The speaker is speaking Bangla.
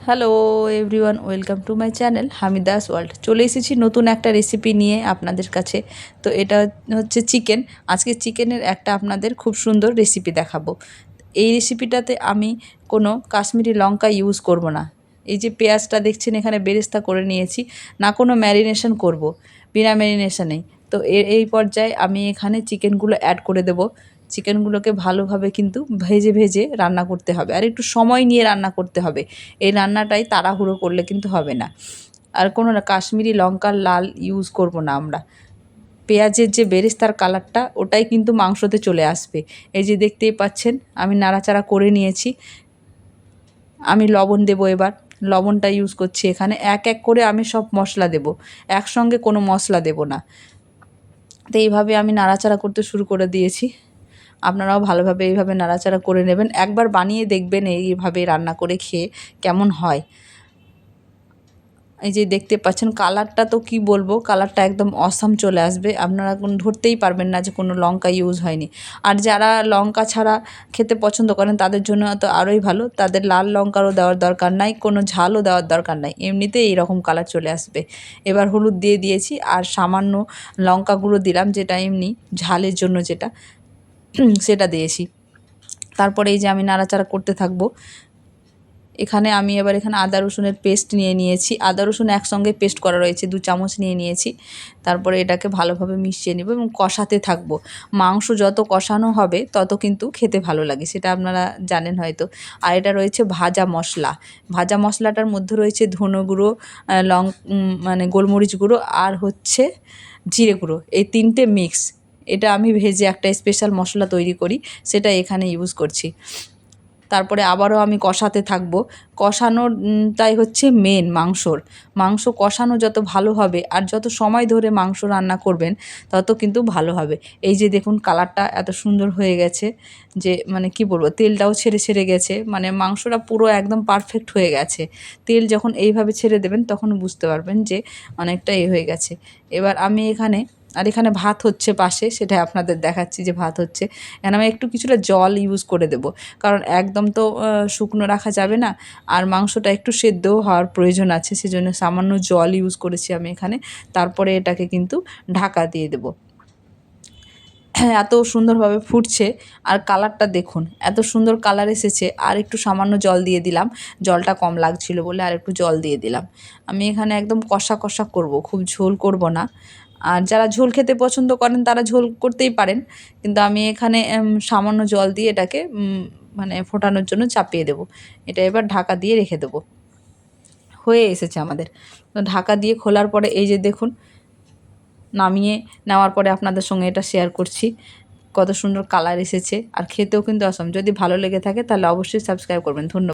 Hello everyone, welcome to my channel Hamida's world. চলে এসেছি নতুন একটা রেসিপি নিয়ে আপনাদের কাছে। তো এটা হচ্ছে চিকেন। আজকে চিকেনের একটা আপনাদের খুব সুন্দর রেসিপি দেখাবো। এই রেসিপিটাতে আমি কোনো কাশ্মীরি লঙ্কা ইউজ করব না। এই যে পেঁয়াজটা দেখছেন এখানে বেরেস্তা করে নিয়েছি, না কোনো ম্যারিনেশন করব, বিনা ম্যারিনেশনেই। তো এই পর্যায়ে আমি এখানে চিকেনগুলো অ্যাড করে দেবো। চিকেনগুলোকে ভালোভাবে কিন্তু ভেজে ভেজে রান্না করতে হবে, আর একটু সময় নিয়ে রান্না করতে হবে। এই রান্নাটাই তাড়াহুড়ো করলে কিন্তু হবে না। আর কোনো কাশ্মীরি লঙ্কার লাল ইউজ করব না আমরা। পেঁয়াজের যে বেরেস্তার কালারটা ওটাই কিন্তু মাংসতে চলে আসবে। এই যে দেখতেই পাচ্ছেন আমি নাড়াচাড়া করে নিয়েছি। আমি লবণ দেব, এবার লবণটা ইউজ করছি এখানে। এক এক করে আমি সব মশলা দেব, একসঙ্গে কোনো মশলা দেব না। তো এইভাবে আমি নাড়াচাড়া করতে শুরু করে দিয়েছি। আপনারাও ভালোভাবে এইভাবে নাড়াচাড়া করে নেবেন। একবার বানিয়ে দেখবেন এইভাবে রান্না করে খেয়ে কেমন হয়। এই যে দেখতে পাচ্ছেন কালারটা, তো কি বলবো, কালারটা একদম অসাম চলে আসবে। আপনারা ধরতেই পারবেন না যে কোনো লঙ্কা ইউজ হয়নি। আর যারা লঙ্কা ছাড়া খেতে পছন্দ করেন তাদের জন্য তো আরোই ভালো। তাদের লাল লঙ্কারও দেওয়ার দরকার নাই, কোনো ঝালও দেওয়ার দরকার নাই, এমনিতেই এইরকম কালার চলে আসবে। এবার হলুদ দিয়ে দিয়েছি আর সামান্য লঙ্কা গুঁড়ো দিলাম, যেটা এমনি ঝালের জন্য যেটা সেটা দিয়েছি। তারপরে এই যে আমি নাড়াচাড়া করতে থাকবো। এখানে আমি এবার আদা রসুনের পেস্ট নিয়ে নিয়েছি। আদা রসুন একসঙ্গে পেস্ট করা রয়েছে, 2 চামচ নিয়ে নিয়েছি। তারপরে এটাকে ভালোভাবে মিশিয়ে নেব এবং কষাতে থাকবো। মাংস যত কষানো হবে তত কিন্তু খেতে ভালো লাগে, সেটা আপনারা জানেন হয়তো। আর এটা রয়েছে ভাজা মশলা। ভাজা মশলাটার মধ্যে রয়েছে ধনে গুঁড়ো, মানে গোলমরিচ গুঁড়ো, আর হচ্ছে জিরে গুঁড়ো, এই 3টে মিক্স। এটা আমি ভেজে একটা স্পেশাল মশলা তৈরি করি, সেটা এখানে ইউজ করছি। তারপরে আবারও আমি কষাতে থাকবো। কষানোটাই হচ্ছে মেন মাংস কষানো যত ভালো হবে আর যত সময় ধরে মাংস রান্না করবেন তত কিন্তু ভালো হবে। এই যে দেখুন কালারটা এত সুন্দর হয়ে গেছে যে মানে কি বলবো, তেলটাও ছেড়ে ছেড়ে গেছে, মানে মাংসটা পুরো একদম পারফেক্ট হয়ে গেছে। তেল যখন এইভাবে ছেড়ে দেবেন তখন বুঝতে পারবেন যে অনেকটা হয়ে গেছে। এবার আমি এখানে ভাত হচ্ছে পাশে, সেটা আপনাদের দেখাচ্ছি যে ভাত হচ্ছে। এখানে আমি একটু কিছুটা জল ইউজ করে দেবো, কারণ একদম তো শুকনো রাখা যাবে না, আর মাংসটা একটু সেদ্ধও হওয়ার প্রয়োজন আছে, সেজন্য সামান্য জল ইউজ করেছি আমি এখানে। তারপরে এটাকে কিন্তু ঢাকা দিয়ে দেবো। এত সুন্দরভাবে ফুটছে আর কালারটা দেখুন, এত সুন্দর কালার এসেছে। আর একটু সামান্য জল দিয়ে দিলাম, জলটা কম লাগছিল বলে আর একটু জল দিয়ে দিলাম। আমি এখানে একদম কষা কষা করব, খুব ঝোল করব না। আর যারা ঝোল খেতে পছন্দ করেন তারা ঝোল করতেই পারেন, কিন্তু আমি এখানে সামান্য জল দিয়ে এটাকে মানে ফোটানোর জন্য চাপিয়ে দেবো। এটা এবার ঢাকা দিয়ে রেখে দেবো। হয়ে এসেছে আমাদের। তো ঢাকা দিয়ে খোলার পরে এই যে দেখুন, নামিয়ে নেওয়ার পরে আপনাদের সঙ্গে এটা শেয়ার করছি। কত সুন্দর কালার এসেছে আর খেতেও কিন্তু অসাম। যদি ভালো লেগে থাকে তাহলে অবশ্যই সাবস্ক্রাইব করবেন। ধন্যবাদ।